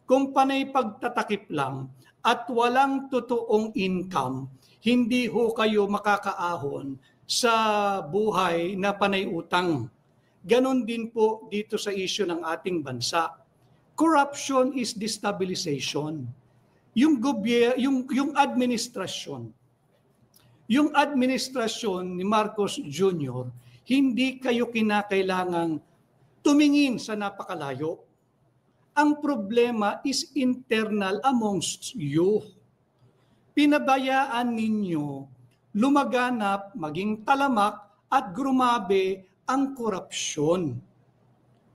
Kung panay pagtatakip lang at walang totoong income, hindi ho kayo makakaahon sa buhay na panay utang. Ganon din po dito sa issue ng ating bansa. Corruption is destabilization. Yung administrasyon ni Marcos Jr., hindi kayo kinakailangang tumingin sa napakalayo. Ang problema is internal amongst you. Pinabayaan ninyo lumaganap, maging talamak at grumabe ang korupsyon.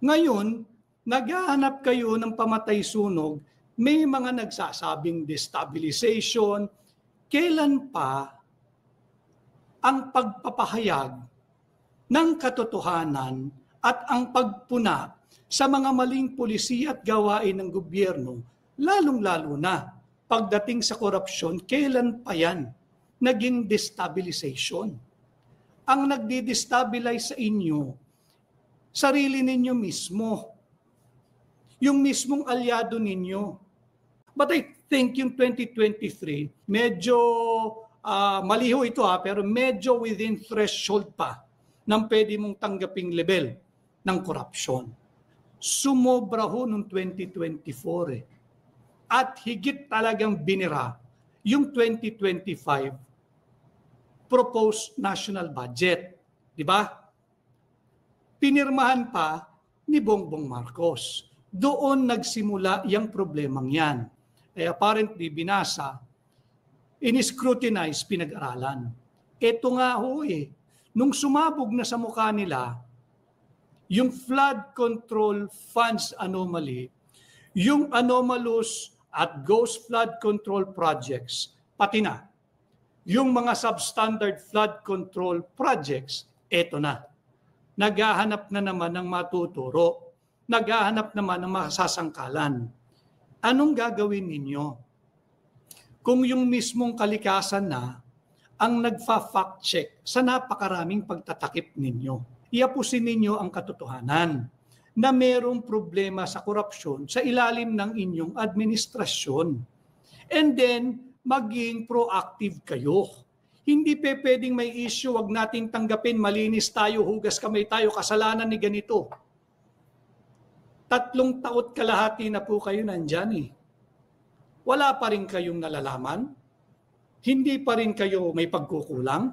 Ngayon, naghahanap kayo ng pamatay-sunog, may mga nagsasabing destabilization. Kailan pa ang pagpapahayag ng katotohanan at ang pagpuna sa mga maling pulisiya at gawain ng gobyerno, lalong-lalo na pagdating sa korupsyon, kailan pa yan naging destabilization? Ang nagdi-destabilize sa inyo, sarili ninyo mismo, yung mismong alyado ninyo. But I think yung 2023, medyo maliho ito pero medyo within threshold pa ng pwede mong tanggaping level ng korupsyon. Sumobra ho noong 2024 at higit talagang binira yung 2025 proposed national budget. Di ba? Pinirmahan pa ni Bongbong Marcos. Doon nagsimula yung problemang yan. Apparently, binasa, in-scrutinize, pinag-aralan. Ito nga ho nung sumabog na sa mukha nila, yung flood control funds anomaly, yung anomalous at ghost flood control projects, pati na, yung mga substandard flood control projects, eto na. Naghahanap na naman ng matuturo. Naghahanap naman ng masasangkalan. Anong gagawin ninyo? Kung yung mismong kalikasan na ang nagfa-fact check sa napakaraming pagtatakip ninyo, iapusin ninyo ang katotohanan na mayroong problema sa korupsyon sa ilalim ng inyong administrasyon. And then, maging proactive kayo. Hindi pwedeng may issue, wag nating tanggapin, malinis tayo, hugas kamay tayo, kasalanan ni ganito. 3 taon kalahati na po kayo nandyan Wala pa rin kayong nalalaman? Hindi pa rin kayo may pagkukulang?